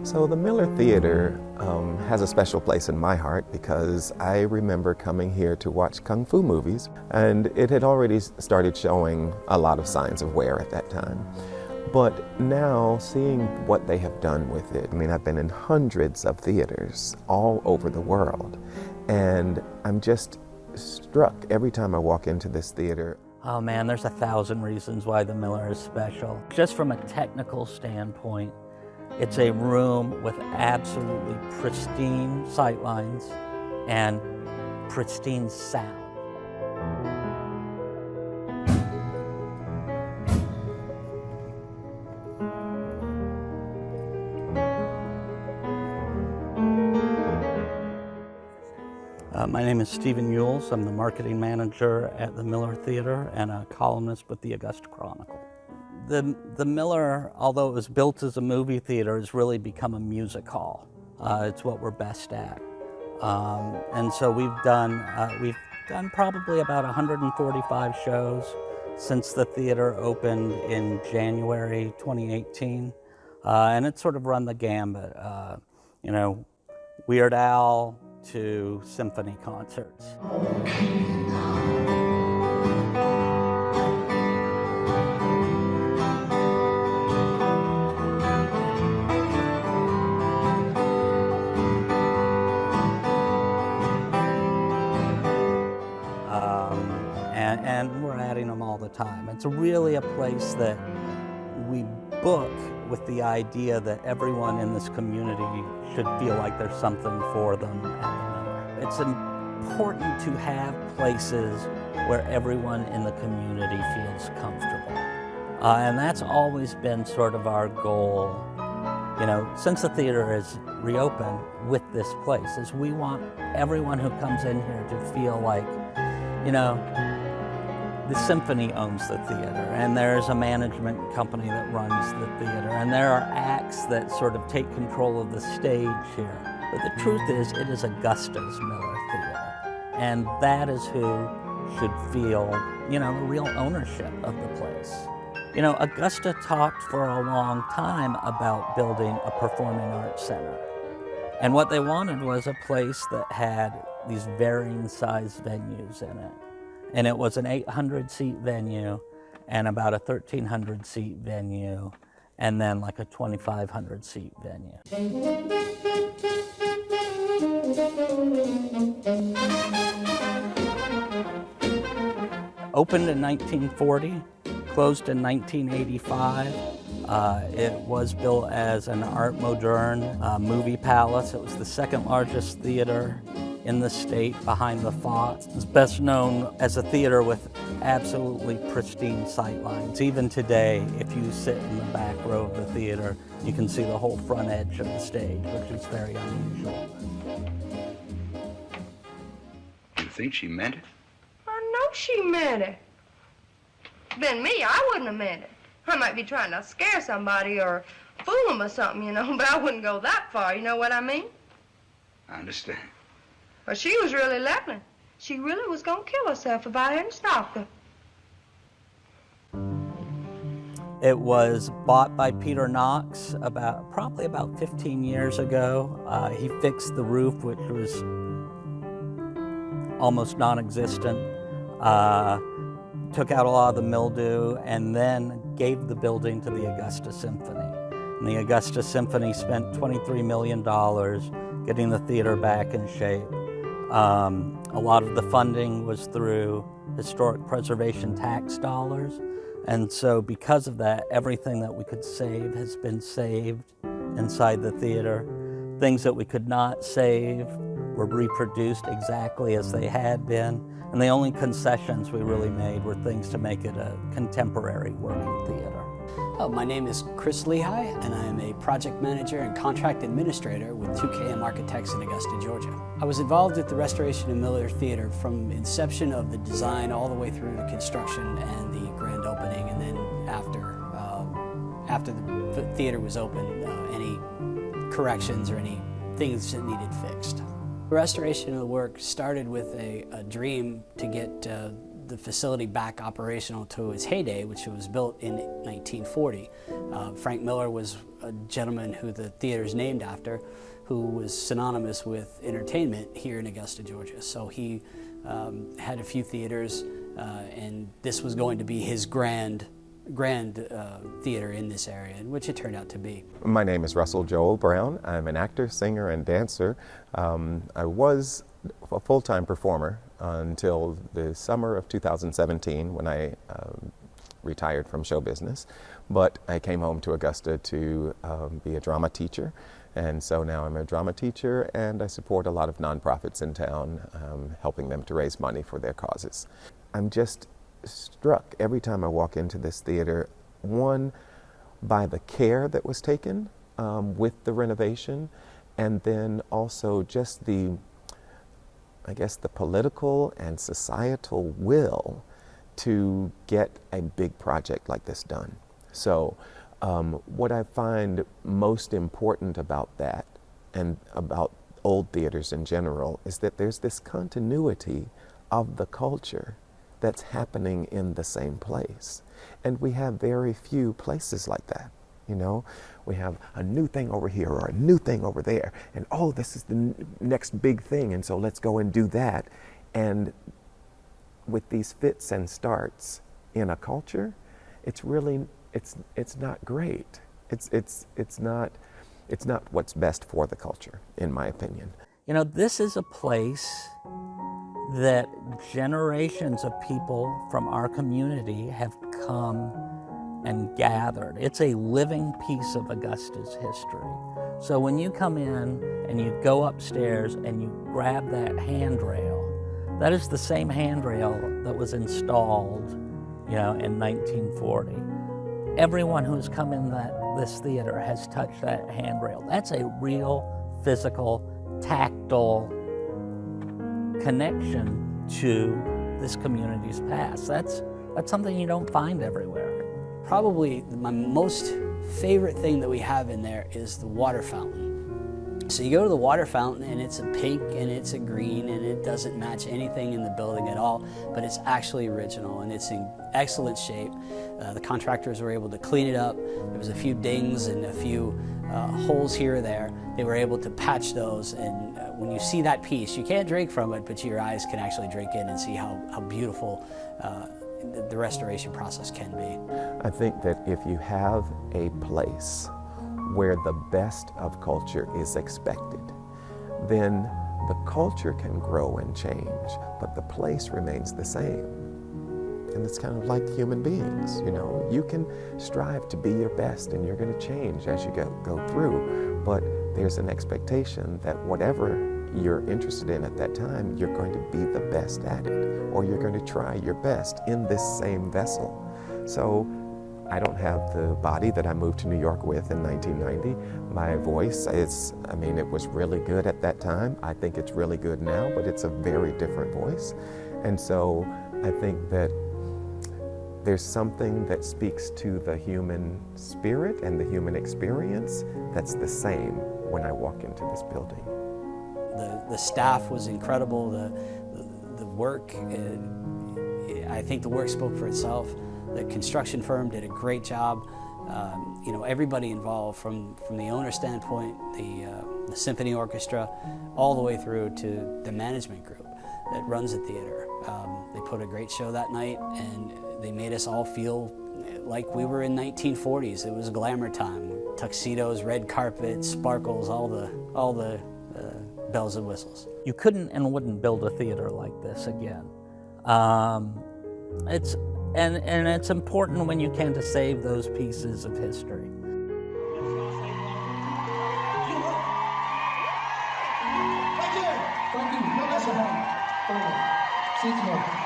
So the Miller Theater has a special place in my heart because I remember coming here to watch Kung Fu movies, and it had already started showing a lot of signs of wear at that time. But now, seeing what they have done with it, I mean, I've been in hundreds of theaters all over the world, and I'm just struck every time I walk into this theater. Oh man, there's 1,000 reasons why the Miller is special. Just from a technical standpoint, it's a room with absolutely pristine sightlines and pristine sound. My name is Stephen Yules. I'm the marketing manager at the Miller Theater and a columnist with the Augusta Chronicle. The Miller, although it was built as a movie theater, has really become a music hall. It's what we're best at. And so we've done probably about 145 shows since the theater opened in January 2018. And it's sort of run the gambit, Weird Al to symphony concerts. And we're adding them all the time. It's really a place that we book with the idea that everyone in this community should feel like there's something for them at the Miller. It's important to have places where everyone in the community feels comfortable. And that's always been sort of our goal, since the theater is reopened with this place, is we want everyone who comes in here to feel like, the symphony owns the theater, and there's a management company that runs the theater, and there are acts that sort of take control of the stage here. But the truth is, it is Augusta's Miller Theater, and that is who should feel, real ownership of the place. Augusta talked for a long time about building a performing arts center, and what they wanted was a place that had these varying sized venues in it. And it was an 800-seat venue and about a 1,300-seat venue and then like a 2,500-seat venue. Opened in 1940, closed in 1985. It was built as an art moderne movie palace. It was the second largest theater in the state behind the Fox. It's best known as a theater with absolutely pristine sightlines. Even today, if you sit in the back row of the theater, you can see the whole front edge of the stage, which is very unusual. You think she meant it? I know she meant it. Been me, I wouldn't have meant it. I might be trying to scare somebody or fool them or something, but I wouldn't go that far, you know what I mean? I understand. But she was really leveling. She really was going to kill herself if I hadn't stopped her. It was bought by Peter Knox probably about 15 years ago. He fixed the roof, which was almost non-existent, took out a lot of the mildew, and then gave the building to the Augusta Symphony. And the Augusta Symphony spent $23 million getting the theater back in shape. A lot of the funding was through historic preservation tax dollars, and so because of that, everything that we could save has been saved inside the theater. Things that we could not save were reproduced exactly as they had been, and the only concessions we really made were things to make it a contemporary working theater. My name is Chris Lehigh, and I am a project manager and contract administrator with 2KM Architects in Augusta, Georgia. I was involved with the restoration of Miller Theater from inception of the design all the way through to construction and the grand opening, and then after the theater was open, any corrections or any things that needed fixed. The restoration of the work started with a dream to get the the facility back operational to its heyday, which was built in 1940. Frank Miller was a gentleman who the theater is named after, who was synonymous with entertainment here in Augusta, Georgia. So he had a few theaters, and this was going to be his grand theater in this area, which it turned out to be. My name is Russell Joel Brown. I'm an actor, singer, and dancer. I was a full-time performer until the summer of 2017 when I retired from show business. But I came home to Augusta to be a drama teacher. And so now I'm a drama teacher, and I support a lot of nonprofits in town, helping them to raise money for their causes. I'm just struck every time I walk into this theater, one, by the care that was taken with the renovation, and then also just the, I guess, the political and societal will to get a big project like this done. So what I find most important about that, and about old theaters in general, is that there's this continuity of the culture that's happening in the same place. And we have very few places like that. You know, we have a new thing over here or a new thing over there, and oh, this is the next big thing, and so let's go and do that. And with these fits and starts in a culture, it's really, it's not great. It's not what's best for the culture, in my opinion. You know, this is a place that generations of people from our community have come and gathered. It's a living piece of Augusta's history. So when you come in and you go upstairs and you grab that handrail, that is the same handrail that was installed, you know, in 1940. Everyone who's come in this theater has touched that handrail. That's a real physical, tactile connection to this community's past. That's something you don't find everywhere. Probably my most favorite thing that we have in there is the water fountain. So you go to the water fountain and it's a pink and it's a green and it doesn't match anything in the building at all, but it's actually original and it's in excellent shape. The contractors were able to clean it up. There was a few dings and a few holes here or there. They were able to patch those, and when you see that piece, you can't drink from it, but your eyes can actually drink in and see how beautiful the restoration process can be. I think that if you have a place where the best of culture is expected, then the culture can grow and change, but the place remains the same. And it's kind of like human beings, you know. You can strive to be your best and you're going to change as you go through, but there's an expectation that whatever you're interested in at that time, you're going to be the best at it, or you're going to try your best in this same vessel. So I don't have the body that I moved to New York with in 1990. My voice it was really good at that time. I think it's really good now, but it's a very different voice. And so I think that there's something that speaks to the human spirit and the human experience that's the same when I walk into this building. The staff was incredible. The work, I think the work spoke for itself. The construction firm did a great job. You know, everybody involved, from the owner standpoint, the symphony orchestra, all the way through to the management group that runs the theater. They put a great show that night, and they made us all feel like we were in 1940s. It was glamour time. Tuxedos, red carpet, sparkles, all the bells and whistles. You couldn't and wouldn't build a theater like this again. It's important when you can to save those pieces of history. Thank you.